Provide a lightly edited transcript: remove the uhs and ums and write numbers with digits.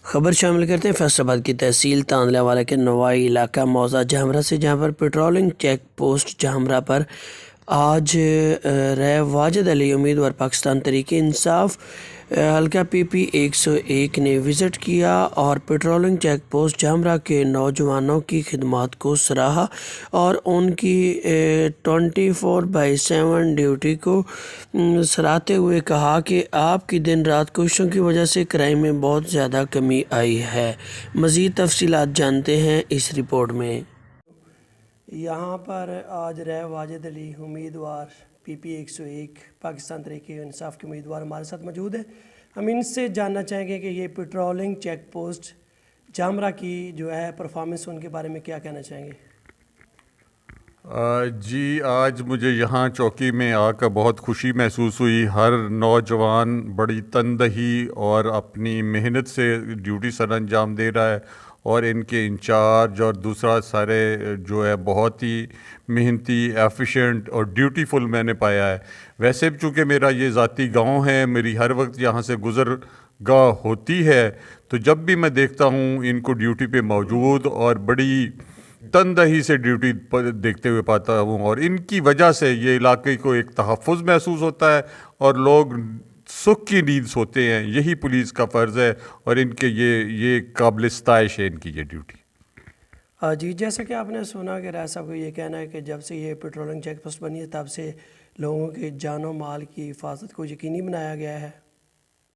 خبر شامل کرتے ہیں فیصل آباد کی تحصیل تاندلہ والا کے نوائی علاقہ موضع جہمرہ سے، جہاں پر پیٹرولنگ چیک پوسٹ جہمرہ پر آج ریو واجد علی امیدوار پاکستان تحریک انصاف حلقہ پی پی 101 نے وزٹ کیا اور پیٹرولنگ چیک پوسٹ جہمرہ کے نوجوانوں کی خدمات کو سراہا اور ان کی 24/7 ڈیوٹی کو سراہتے ہوئے کہا کہ آپ کی دن رات کوششوں کی وجہ سے کرائم میں بہت زیادہ کمی آئی ہے۔ مزید تفصیلات جانتے ہیں اس رپورٹ میں۔ یہاں پر آج ریو واجد علی امیدوار پی پی 101 پاکستان تحریک انصاف کے امیدوار ہمارے ساتھ موجود ہیں۔ ہم ان سے جاننا چاہیں گے کہ یہ پیٹرولنگ چیک پوسٹ جہمرہ کی جو ہے پرفارمنس، ان کے بارے میں کیا کہنا چاہیں گے؟ جی، آج مجھے یہاں چوکی میں آ کر بہت خوشی محسوس ہوئی۔ ہر نوجوان بڑی تندہی اور اپنی محنت سے ڈیوٹی سر انجام دے رہا ہے، اور ان کے انچارج اور دوسرا سارے جو ہے بہت ہی محنتی، ایفیشینٹ اور ڈیوٹیفل میں نے پایا ہے۔ ویسے بھی چونکہ میرا یہ ذاتی گاؤں ہے، میری ہر وقت یہاں سے گزر گاہ ہوتی ہے، تو جب بھی میں دیکھتا ہوں ان کو ڈیوٹی پہ موجود اور بڑی تندہی سے ڈیوٹی دیکھتے ہوئے پاتا ہوں، اور ان کی وجہ سے یہ علاقے کو ایک تحفظ محسوس ہوتا ہے اور لوگ سکھ کی نیند سوتے ہیں۔ یہی پولیس کا فرض ہے، اور ان کے یہ قابل ستائش ہے ان کی یہ ڈیوٹی۔ جی، جیسا کہ آپ نے سنا کہ رائے صاحب کو یہ کہنا ہے کہ جب سے یہ پیٹرولنگ چیک پوسٹ بنی ہے تب سے لوگوں کے جان و مال کی حفاظت کو یقینی بنایا گیا ہے۔